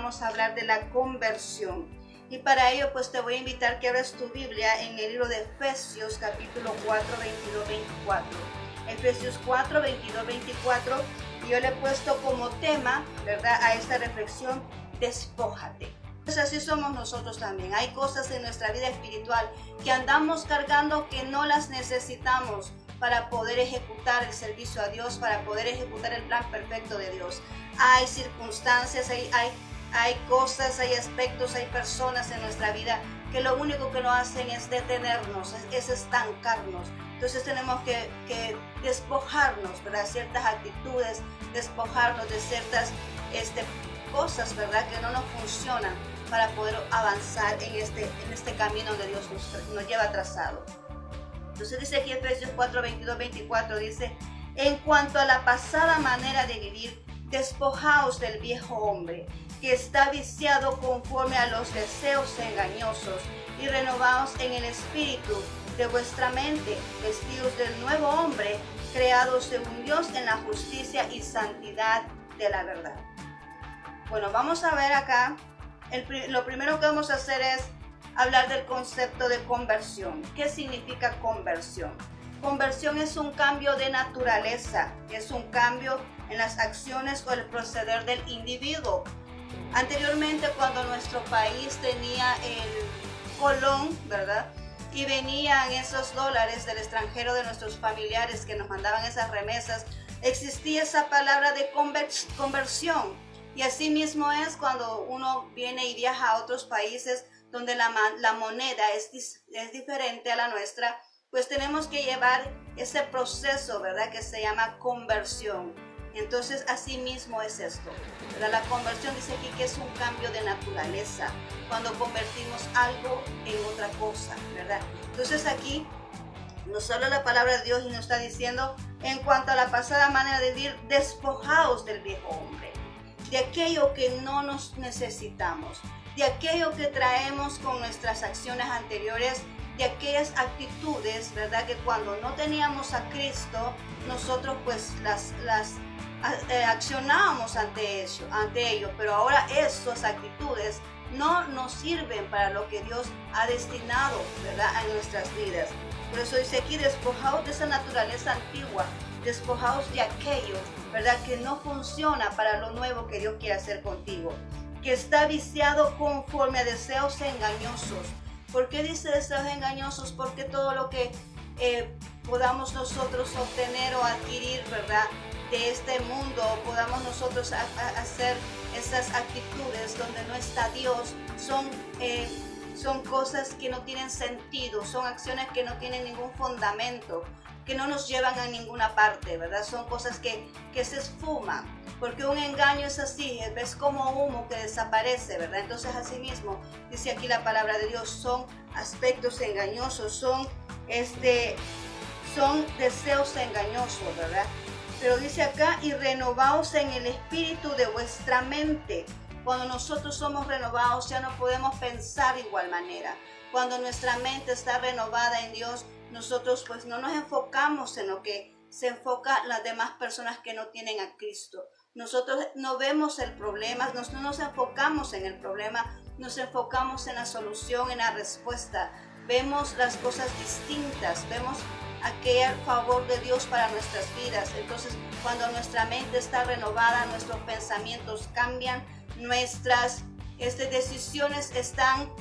vamos a hablar de la conversión. Y para ello pues te voy a invitar que abras tu Biblia en el libro de Efesios capítulo 4, 22, 24. Efesios 4, 22, 24. Y yo le he puesto como tema, ¿verdad?, a esta reflexión: despójate. Pues así somos nosotros también. Hay cosas en nuestra vida espiritual que andamos cargando que no las necesitamos para poder ejecutar el servicio a Dios, para poder ejecutar el plan perfecto de Dios. Hay circunstancias, hay cosas, hay aspectos, hay personas en nuestra vida que lo único que nos hacen es detenernos, es estancarnos. Entonces tenemos que despojarnos, ¿verdad?, ciertas actitudes, despojarnos de ciertas cosas, ¿verdad?, que no nos funcionan para poder avanzar en este camino que Dios nos lleva trazado. Entonces dice aquí Efesios 4, 22, 24, dice: en cuanto a la pasada manera de vivir, despojaos del viejo hombre, que está viciado conforme a los deseos engañosos, y renovaos en el espíritu de vuestra mente, vestidos del nuevo hombre, creados según Dios en la justicia y santidad de la verdad. Bueno, vamos a ver acá, lo primero que vamos a hacer es hablar del concepto de conversión. ¿Qué significa conversión? Conversión es un cambio de naturaleza, es un cambio en las acciones o el proceder del individuo. Anteriormente, cuando nuestro país tenía el colón, ¿verdad?, y venían esos dólares del extranjero de nuestros familiares que nos mandaban esas remesas, existía esa palabra de conversión. Y así mismo es cuando uno viene y viaja a otros países donde la moneda es diferente a la nuestra, pues tenemos que llevar ese proceso, ¿verdad?, que se llama conversión. Entonces así mismo es esto, ¿verdad? La conversión dice aquí que es un cambio de naturaleza, cuando convertimos algo en otra cosa, ¿verdad? Entonces aquí nos habla la palabra de Dios y nos está diciendo: en cuanto a la pasada manera de vivir, despojaos del viejo hombre, de aquello que no nos necesitamos, de aquello que traemos con nuestras acciones anteriores, de aquellas actitudes, ¿verdad?, que cuando no teníamos a Cristo, nosotros pues las accionábamos ante ello, pero ahora esas actitudes no nos sirven para lo que Dios ha destinado, ¿verdad?, a nuestras vidas. Por eso dice aquí: despojaos de esa naturaleza antigua, despojaos de aquello, ¿verdad?, que no funciona para lo nuevo que Dios quiere hacer contigo, que está viciado conforme a deseos engañosos. ¿Por qué dice deseos engañosos? Porque todo lo que podamos nosotros obtener o adquirir, ¿verdad?, de este mundo, podamos nosotros hacer esas actitudes donde no está Dios, son cosas que no tienen sentido, son acciones que no tienen ningún fundamento, que no nos llevan a ninguna parte, ¿verdad? Son cosas que se esfuman, porque un engaño es así, es como humo que desaparece, ¿verdad? Entonces así mismo dice aquí la palabra de Dios: son aspectos engañosos, son deseos engañosos, ¿verdad? Pero dice acá: y renovaos en el espíritu de vuestra mente. Cuando nosotros somos renovados, ya no podemos pensar de igual manera. Cuando nuestra mente está renovada en Dios, nosotros pues no nos enfocamos en lo que se enfocan las demás personas que no tienen a Cristo. Nosotros no vemos el problema, no nos enfocamos en el problema, nos enfocamos en la solución, en la respuesta. Vemos las cosas distintas, vemos aquel favor de Dios para nuestras vidas. Entonces, cuando nuestra mente está renovada, nuestros pensamientos cambian, nuestras decisiones están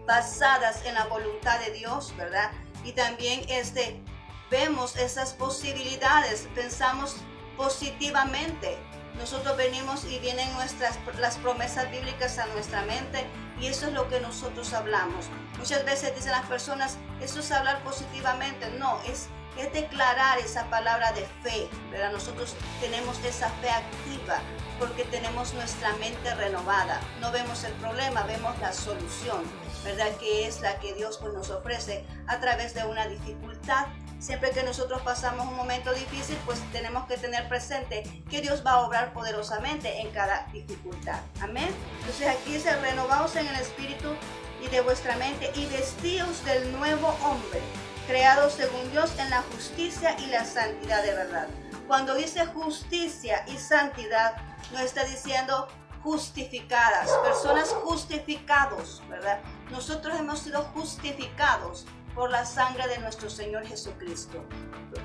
basadas en la voluntad de Dios, ¿verdad? Y también vemos esas posibilidades, pensamos positivamente. Nosotros venimos y vienen las promesas bíblicas a nuestra mente, y eso es lo que nosotros hablamos. Muchas veces dicen las personas: eso es hablar positivamente. No, es declarar esa palabra de fe, ¿verdad? Nosotros tenemos esa fe activa porque tenemos nuestra mente renovada. No vemos el problema, vemos la solución, ¿verdad?, que es la que Dios pues nos ofrece a través de una dificultad. Siempre que nosotros pasamos un momento difícil, pues tenemos que tener presente que Dios va a obrar poderosamente en cada dificultad. Amén. Entonces aquí dice: renovaos en el espíritu y de vuestra mente, y vestíos del nuevo hombre, creados según Dios en la justicia y la santidad de verdad. Cuando dice justicia y santidad, no está diciendo justificadas, personas justificados, ¿verdad? Nosotros hemos sido justificados por la sangre de nuestro Señor Jesucristo.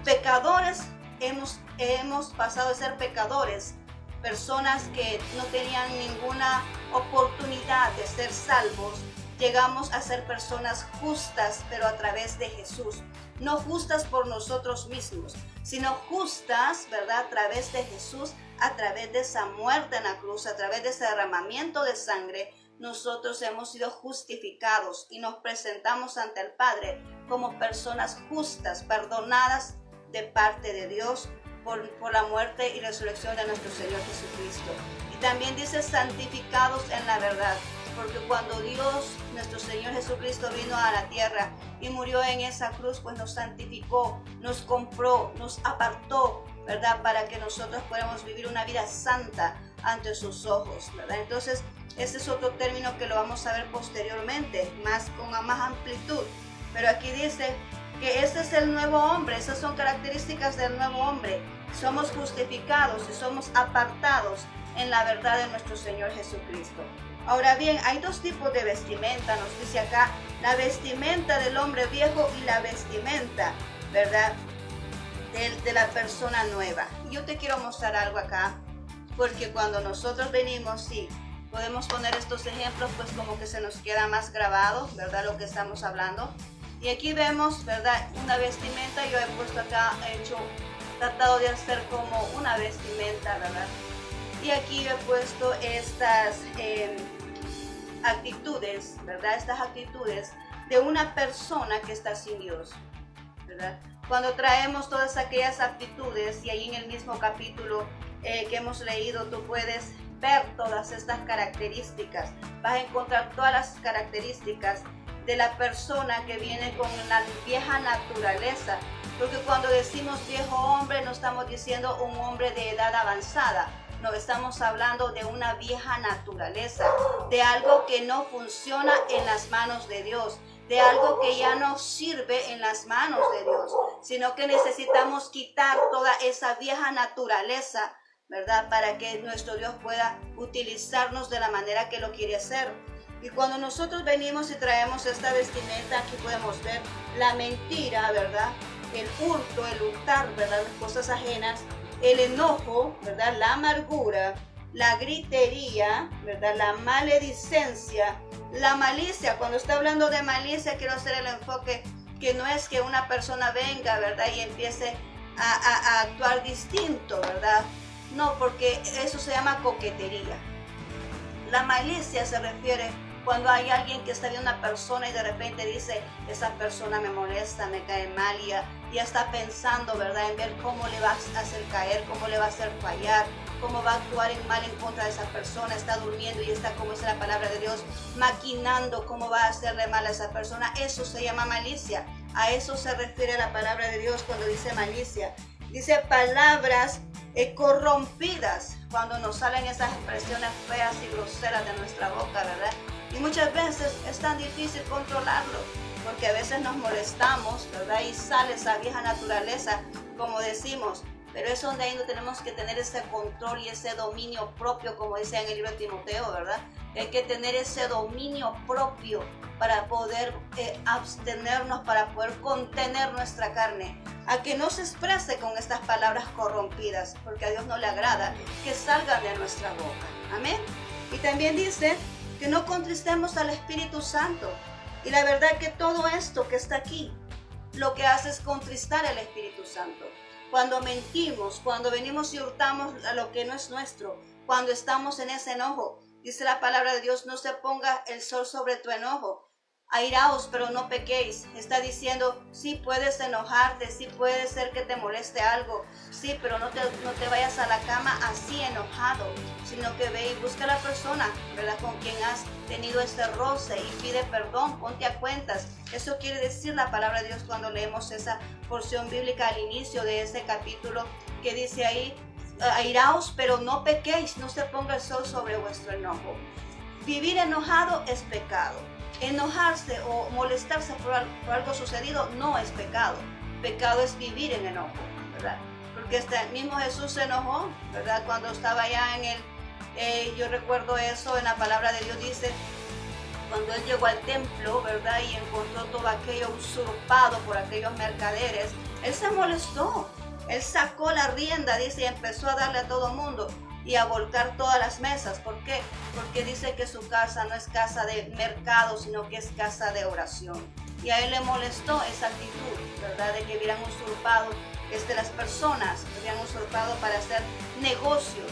Pecadores, hemos pasado a ser pecadores, personas que no tenían ninguna oportunidad de ser salvos. Llegamos a ser personas justas, pero a través de Jesús. No justas por nosotros mismos, sino justas, ¿verdad? A través de Jesús, a través de esa muerte en la cruz, a través de ese derramamiento de sangre, nosotros hemos sido justificados y nos presentamos ante el Padre como personas justas, perdonadas de parte de Dios por la muerte y resurrección de nuestro Señor Jesucristo. Y también dice santificados en la verdad. Porque cuando Dios, nuestro Señor Jesucristo, vino a la tierra y murió en esa cruz, pues nos santificó, nos compró, nos apartó, ¿verdad? Para que nosotros podamos vivir una vida santa ante sus ojos, ¿verdad? Entonces, ese es otro término que lo vamos a ver posteriormente, con más amplitud. Pero aquí dice que este es el nuevo hombre, esas son características del nuevo hombre. Somos justificados y somos apartados en la verdad de nuestro Señor Jesucristo. Ahora bien, hay dos tipos de vestimenta, nos dice acá, la vestimenta del hombre viejo y la vestimenta, ¿verdad?, de la persona nueva. Y yo te quiero mostrar algo acá, porque cuando nosotros venimos, sí, podemos poner estos ejemplos, pues como que se nos queda más grabado, ¿verdad?, lo que estamos hablando. Y aquí vemos, ¿verdad?, una vestimenta. Yo he puesto acá, tratado de hacer como una vestimenta, ¿verdad? Y aquí yo he puesto estas actitudes, ¿verdad? Estas actitudes de una persona que está sin Dios, ¿verdad? Cuando traemos todas aquellas actitudes, y ahí en el mismo capítulo que hemos leído, tú puedes ver todas estas características. Vas a encontrar todas las características de la persona que viene con la vieja naturaleza. Porque cuando decimos viejo hombre, no estamos diciendo un hombre de edad avanzada. No, estamos hablando de una vieja naturaleza, de algo que no funciona en las manos de Dios, de algo que ya no sirve en las manos de Dios, sino que necesitamos quitar toda esa vieja naturaleza, ¿verdad?, para que nuestro Dios pueda utilizarnos de la manera que lo quiere hacer. Y cuando nosotros venimos y traemos esta vestimenta, aquí podemos ver la mentira, ¿verdad?, el hurto, el hurtar, ¿verdad?, las cosas ajenas, el enojo, ¿verdad?, la amargura, la gritería, ¿verdad?, la maledicencia, la malicia. Cuando está hablando de malicia, quiero hacer el enfoque que no es que una persona venga, ¿verdad?, y empiece a actuar distinto, ¿verdad? No, porque eso se llama coquetería. La malicia se refiere cuando hay alguien que está viendo una persona y de repente dice, esa persona me molesta, me cae mal, y ya está pensando, ¿verdad?, en ver cómo le va a hacer caer, cómo le va a hacer fallar, cómo va a actuar en mal en contra de esa persona. Está durmiendo y está, como dice la palabra de Dios, maquinando cómo va a hacerle mal a esa persona. Eso se llama malicia. A eso se refiere la palabra de Dios cuando dice malicia. Dice palabras corrompidas, cuando nos salen esas expresiones feas y groseras de nuestra boca, ¿verdad? Y muchas veces es tan difícil controlarlo, porque a veces nos molestamos, ¿verdad?, y sale esa vieja naturaleza, como decimos. Pero es donde ahí no tenemos que tener ese control y ese dominio propio, como dice en el libro de Timoteo, ¿verdad? Hay que tener ese dominio propio para poder abstenernos, para poder contener nuestra carne, a que no se exprese con estas palabras corrompidas, porque a Dios no le agrada que salgan de nuestra boca. Amén. Y también dice que no contristemos al Espíritu Santo. Y la verdad que todo esto que está aquí, lo que hace es contristar al Espíritu Santo. Cuando mentimos, cuando venimos y hurtamos a lo que no es nuestro, cuando estamos en ese enojo, dice la palabra de Dios, no se ponga el sol sobre tu enojo. Airaos, pero no pequéis. Está diciendo, sí puedes enojarte, sí puede ser que te moleste algo, sí, pero no te vayas a la cama así enojado, sino que ve y busca a la persona, ¿verdad?, con quien has tenido este roce, y pide perdón, ponte a cuentas. Eso quiere decir la palabra de Dios cuando leemos esa porción bíblica al inicio de ese capítulo, que dice ahí, airaos, pero no pequéis, no se ponga el sol sobre vuestro enojo. Vivir enojado es pecado. Enojarse o molestarse por algo sucedido no es pecado. Pecado es vivir en enojo, ¿verdad? Porque este mismo Jesús se enojó, ¿verdad?, cuando estaba ya Yo recuerdo eso en la palabra de Dios, dice, cuando él llegó al templo, ¿verdad? Y encontró todo aquello usurpado por aquellos mercaderes, él se molestó. Él sacó la rienda, dice, y empezó a darle a todo mundo y a volcar todas las mesas. ¿Por qué? Porque dice que su casa no es casa de mercado, sino que es casa de oración. Y a él le molestó esa actitud, ¿verdad? De que hubieran usurpado, las personas hubieran usurpado para hacer negocios,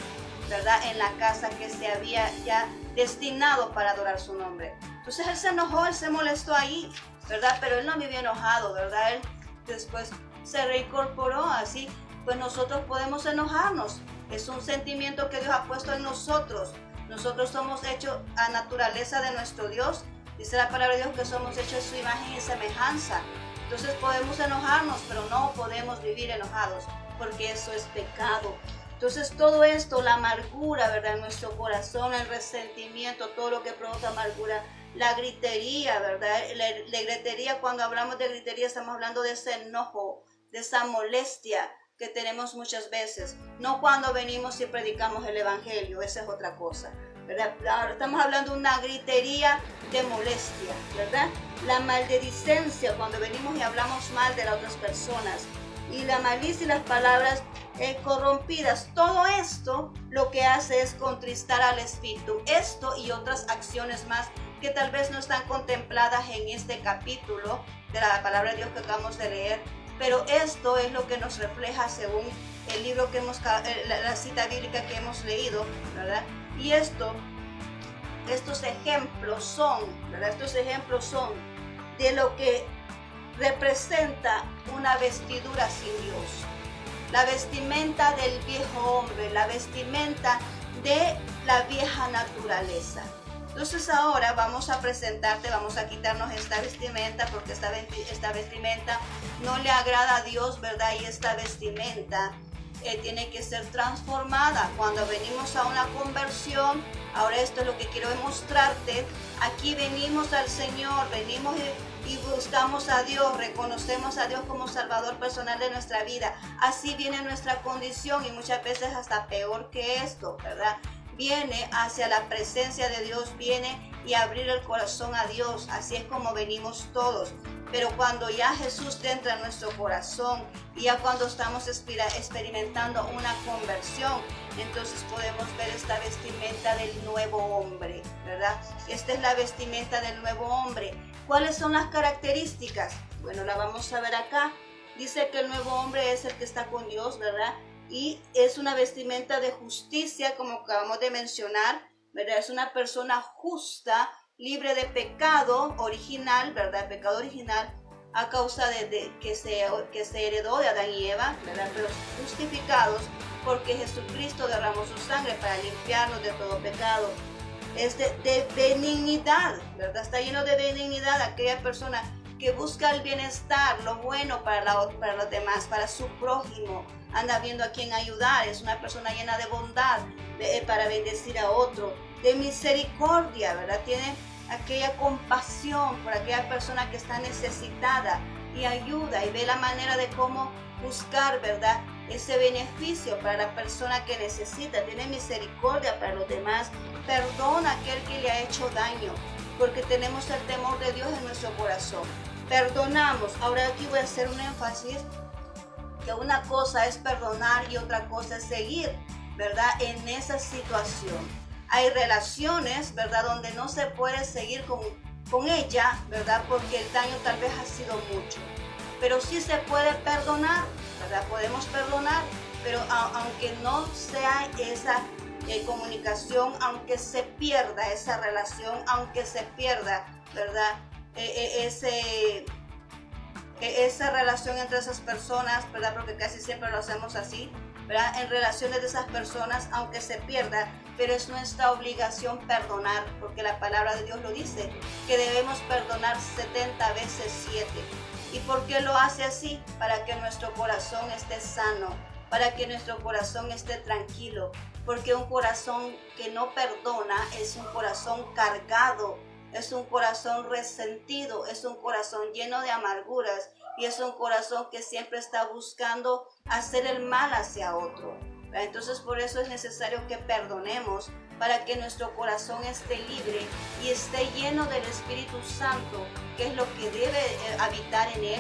¿verdad? En la casa que se había ya destinado para adorar su nombre. Entonces él se enojó, él se molestó ahí, ¿verdad? Pero él no vivió enojado, ¿verdad? Él después se reincorporó. Así pues nosotros podemos enojarnos. Es un sentimiento que Dios ha puesto en nosotros. Nosotros somos hechos a naturaleza de nuestro Dios. Dice la palabra de Dios que somos hechos en su imagen y semejanza. Entonces podemos enojarnos, pero no podemos vivir enojados, porque eso es pecado. Entonces todo esto, la amargura, ¿verdad? En nuestro corazón, el resentimiento, todo lo que provoca amargura, la gritería, ¿verdad? La gritería, cuando hablamos de gritería, estamos hablando de ese enojo, de esa molestia que tenemos muchas veces. No cuando venimos y predicamos el evangelio, esa es otra cosa, ¿verdad? Ahora estamos hablando de una gritería de molestia, ¿verdad? La maledicencia, cuando venimos y hablamos mal de las otras personas. Y la malicia y las palabras corrompidas. Todo esto lo que hace es contristar al Espíritu. Esto y otras acciones más que tal vez no están contempladas en este capítulo de la palabra de Dios que acabamos de leer, pero esto es lo que nos refleja según el libro que la cita bíblica que hemos leído, ¿verdad? Y estos ejemplos son, ¿verdad? Estos ejemplos son de lo que representa una vestidura sin Dios. La vestimenta del viejo hombre, la vestimenta de la vieja naturaleza. Entonces ahora vamos a presentarte, vamos a quitarnos esta vestimenta, porque esta vestimenta no le agrada a Dios, ¿verdad? Y esta vestimenta tiene que ser transformada. Cuando venimos a una conversión, ahora esto es lo que quiero mostrarte. Aquí venimos al Señor, venimos y buscamos a Dios, reconocemos a Dios como Salvador personal de nuestra vida. Así viene nuestra condición, y muchas veces hasta peor que esto, ¿verdad? Viene hacia la presencia de Dios, viene y abrir el corazón a Dios. Así es como venimos todos. Pero cuando ya Jesús entra en nuestro corazón, y ya cuando estamos experimentando una conversión, entonces podemos ver esta vestimenta del nuevo hombre, ¿verdad? Esta es la vestimenta del nuevo hombre. ¿Cuáles son las características? Bueno, la vamos a ver acá. Dice que el nuevo hombre es el que está con Dios, ¿verdad? Y es una vestimenta de justicia, como acabamos de mencionar, ¿verdad? Es una persona justa, libre de pecado original, ¿verdad? Pecado original a causa de que se heredó de Adán y Eva, ¿verdad? Pero justificados porque Jesucristo derramó su sangre para limpiarnos de todo pecado. Es de benignidad, ¿verdad? Está lleno de benignidad aquella persona que busca el bienestar, lo bueno para los demás, para su prójimo. Anda viendo a quién ayudar. Es una persona llena de bondad para bendecir a otro. De misericordia, ¿verdad? Tiene aquella compasión por aquella persona que está necesitada y ayuda, y ve la manera de cómo buscar, ¿verdad? Ese beneficio para la persona que necesita. Tiene misericordia para los demás. Perdona a aquel que le ha hecho daño, porque tenemos el temor de Dios en nuestro corazón. Perdonamos. Ahora aquí voy a hacer un énfasis, que una cosa es perdonar y otra cosa es seguir, ¿verdad? En esa situación. Hay relaciones, ¿verdad? Donde no se puede seguir con ella, ¿verdad? Porque el daño tal vez ha sido mucho. Pero sí se puede perdonar, ¿verdad? Podemos perdonar, pero aunque no sea esa comunicación, aunque se pierda esa relación, aunque se pierda, ¿verdad? Esa relación entre esas personas, ¿verdad? Porque casi siempre lo hacemos así, ¿verdad? En relaciones de esas personas, aunque se pierda, pero es nuestra obligación perdonar, porque la palabra de Dios lo dice, que debemos perdonar 70 veces 7. ¿Y por qué lo hace así? Para que nuestro corazón esté sano, para que nuestro corazón esté tranquilo, porque un corazón que no perdona es un corazón cargado, es un corazón resentido, es un corazón lleno de amarguras, y es un corazón que siempre está buscando hacer el mal hacia otro, Entonces por eso es necesario que perdonemos, para que nuestro corazón esté libre y esté lleno del Espíritu Santo, que es lo que debe habitar en él,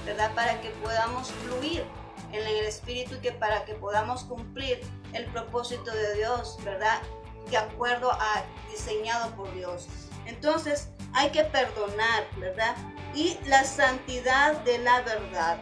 ¿verdad? Para que podamos fluir en el Espíritu y que para que podamos cumplir el propósito de Dios, ¿verdad? De acuerdo a diseñado por Dios. Entonces hay que perdonar, ¿verdad? Y la santidad de la verdad.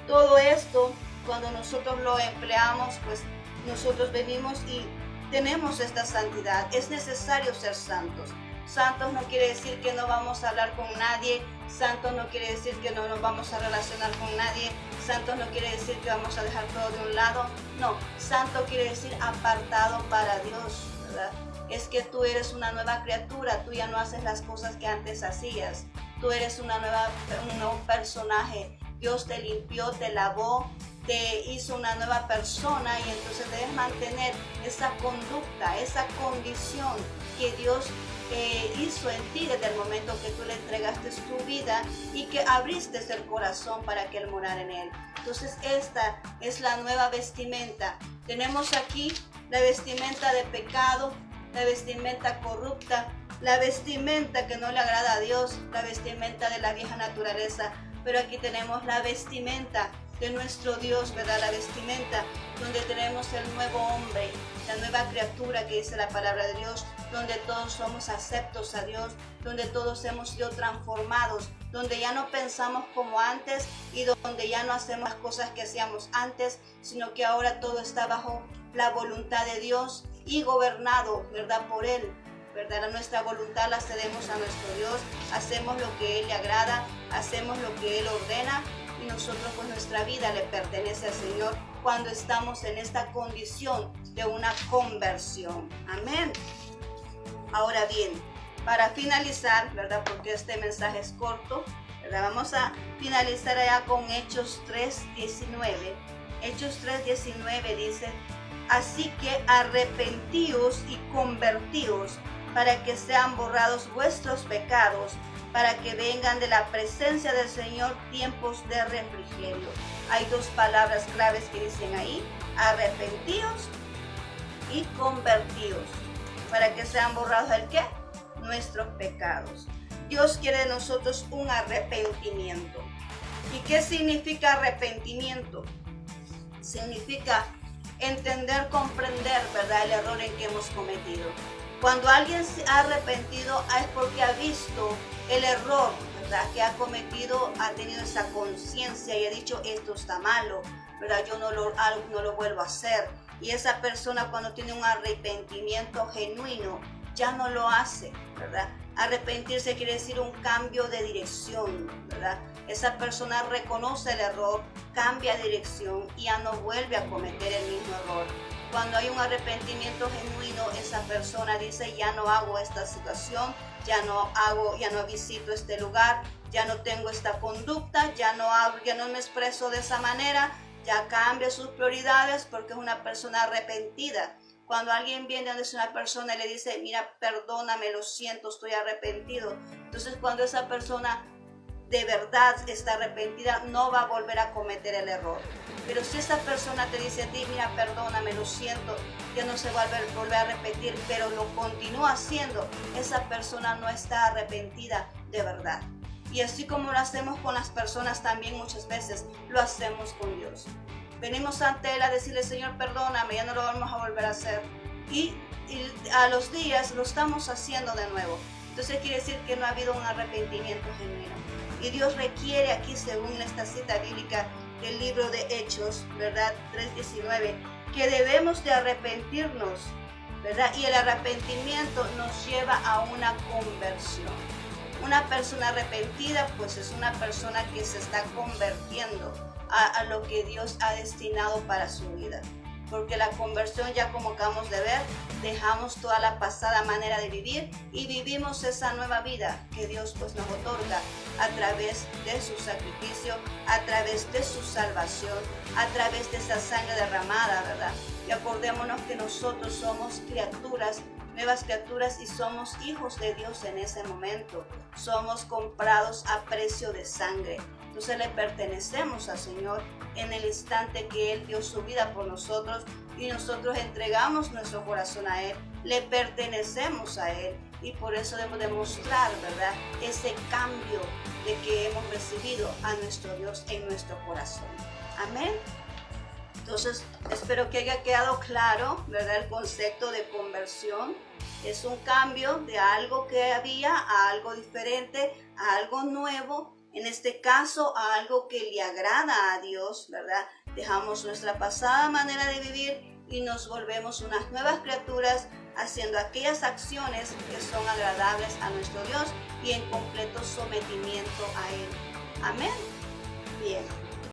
Todo esto, cuando nosotros lo empleamos, pues nosotros venimos y tenemos esta santidad. Es necesario ser santos. Santos no quiere decir que no vamos a hablar con nadie. Santos no quiere decir que no nos vamos a relacionar con nadie. Santos no quiere decir que vamos a dejar todo de un lado. No, santo quiere decir apartado para Dios, ¿verdad? Es que tú eres una nueva criatura. Tú ya no haces las cosas que antes hacías. Tú eres un nuevo personaje. Dios te limpió, te lavó, te hizo una nueva persona, y entonces debes mantener esa conducta, esa condición que Dios hizo en ti desde el momento que tú le entregaste tu vida y que abriste el corazón para que Él morara en él. Entonces esta es la nueva vestimenta. Tenemos aquí la vestimenta de pecado, la vestimenta corrupta, la vestimenta que no le agrada a Dios, la vestimenta de la vieja naturaleza. Pero aquí tenemos la vestimenta de nuestro Dios, ¿verdad? La vestimenta donde tenemos el nuevo hombre, la nueva criatura que dice la palabra de Dios, donde todos somos aceptos a Dios, donde todos hemos sido transformados, donde ya no pensamos como antes y donde ya no hacemos las cosas que hacíamos antes, sino que ahora todo está bajo la voluntad de Dios y gobernado, ¿verdad? Por Él, ¿verdad? Nuestra voluntad la cedemos a nuestro Dios, hacemos lo que Él le agrada, hacemos lo que Él ordena, y nosotros pues nuestra vida le pertenece al Señor cuando estamos en esta condición de una conversión. Amén. Ahora bien, para finalizar, ¿verdad? Porque este mensaje es corto, ¿verdad? Vamos a finalizar allá con Hechos 3:19. Hechos 3:19 dice: así que arrepentíos y convertíos, para que sean borrados vuestros pecados, para que vengan de la presencia del Señor tiempos de refrigerio. Hay dos palabras claves que dicen ahí: arrepentíos y convertíos, para que sean borrados ¿el qué? Nuestros pecados. Dios quiere de nosotros un arrepentimiento. ¿Y qué significa arrepentimiento? Significa entender, comprender, ¿verdad?, el error en que hemos cometido. Cuando alguien se ha arrepentido es porque ha visto el error, ¿verdad?, que ha cometido, ha tenido esa conciencia y ha dicho: esto está malo, ¿verdad?, yo no lo vuelvo a hacer. Y esa persona, cuando tiene un arrepentimiento genuino, ya no lo hace, ¿verdad? Arrepentirse quiere decir un cambio de dirección, ¿verdad? Esa persona reconoce el error, cambia de dirección y ya no vuelve a cometer el mismo error. Cuando hay un arrepentimiento genuino, esa persona dice: ya no hago esta situación, ya no visito este lugar, ya no tengo esta conducta, ya no me expreso de esa manera, ya cambia sus prioridades, porque es una persona arrepentida. Cuando alguien viene donde es una persona y le dice: mira, perdóname, lo siento, estoy arrepentido. Entonces cuando esa persona de verdad está arrepentida, no va a volver a cometer el error. Pero si esa persona te dice a ti: mira, perdóname, lo siento, ya no se va a volver a repetir, pero lo continúa haciendo, esa persona no está arrepentida de verdad. Y así como lo hacemos con las personas, también muchas veces lo hacemos con Dios. Venimos ante Él a decirle: Señor, perdóname, ya no lo vamos a volver a hacer. Y a los días lo estamos haciendo de nuevo. Entonces quiere decir que no ha habido un arrepentimiento genuino. Y Dios requiere aquí, según esta cita bíblica del libro de Hechos, ¿verdad? 3:19, que debemos de arrepentirnos, ¿verdad? Y el arrepentimiento nos lleva a una conversión. Una persona arrepentida, pues es una persona que se está convirtiendo a lo que Dios ha destinado para su vida. Porque la conversión, ya como acabamos de ver, dejamos toda la pasada manera de vivir y vivimos esa nueva vida que Dios pues nos otorga a través de su sacrificio, a través de su salvación, a través de esa sangre derramada, ¿verdad? Y acordémonos que nosotros somos criaturas, nuevas criaturas, y somos hijos de Dios en ese momento. Somos comprados a precio de sangre. Entonces le pertenecemos al Señor en el instante que Él dio su vida por nosotros y nosotros entregamos nuestro corazón a Él. Le pertenecemos a Él y por eso debemos demostrar, ¿verdad?, ese cambio de que hemos recibido a nuestro Dios en nuestro corazón. Amén. Entonces, espero que haya quedado claro, ¿verdad?, el concepto de conversión. Es un cambio de algo que había a algo diferente, a algo nuevo. En este caso, a algo que le agrada a Dios, ¿verdad? Dejamos nuestra pasada manera de vivir y nos volvemos unas nuevas criaturas haciendo aquellas acciones que son agradables a nuestro Dios y en completo sometimiento a Él. Amén. Bien.